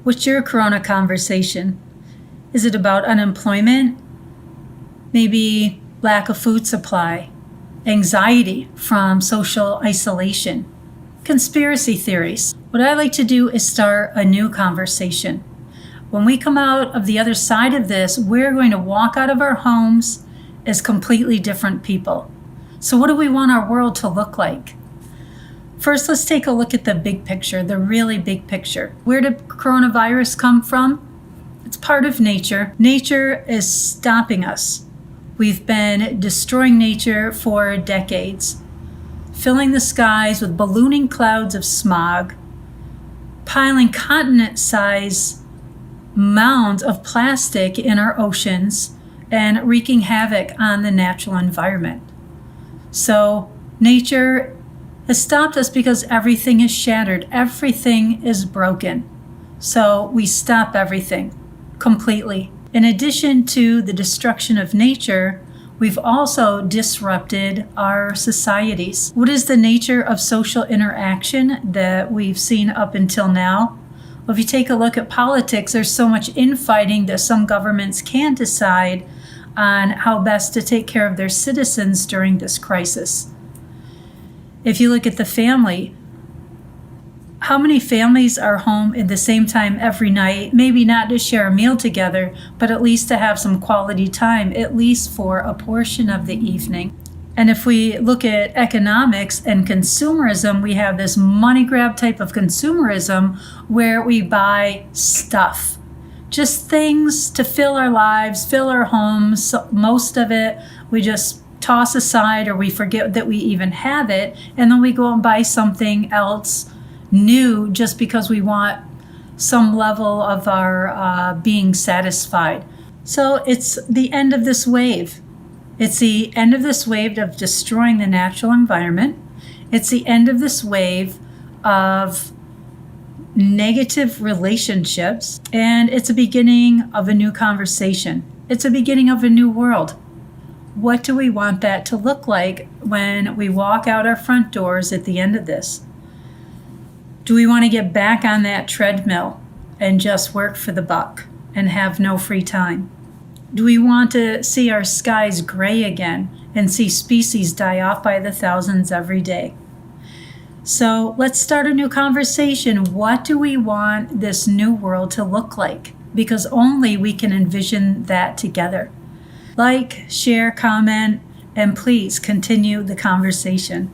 What's your Corona conversation? Is it about unemployment? Maybe lack of food supply? Anxiety from social isolation? Conspiracy theories? What I like to do is start a new conversation. When we come out of the other side of this, we're going to walk out of our homes as completely different people. So what do we want our world to look like? First, let's take a look at the big picture, the really big picture. Where did coronavirus come from? It's part of nature. Nature is stopping us. We've been destroying nature for decades, filling the skies with ballooning clouds of smog, piling continent-size mounds of plastic in our oceans, and wreaking havoc on the natural environment. So nature has stopped us because everything is shattered. Everything is broken. So we stop everything completely. In addition to the destruction of nature, we've also disrupted our societies. What is the nature of social interaction that we've seen up until now? Well, if you take a look at politics, there's so much infighting that some governments can't decide on how best to take care of their citizens during this crisis. If you look at the family, how many families are home at the same time every night? Maybe not to share a meal together, but at least to have some quality time, at least for a portion of the evening. And if we look at economics and consumerism, we have this money grab type of consumerism where we buy stuff. Just things to fill our lives, fill our homes. So most of it we just toss aside, or we forget that we even have it, and then we go and buy something else new just because we want some level of our being satisfied. So it's the end of this wave. It's the end of this wave of destroying the natural environment. It's the end of this wave of negative relationships, and it's a beginning of a new conversation. It's a beginning of a new world. What do we want that to look like when we walk out our front doors at the end of this? Do we want to get back on that treadmill and just work for the buck and have no free time? Do we want to see our skies gray again and see species die off by the thousands every day? So let's start a new conversation. What do we want this new world to look like? Because only we can envision that together. Like, share, comment, and please continue the conversation.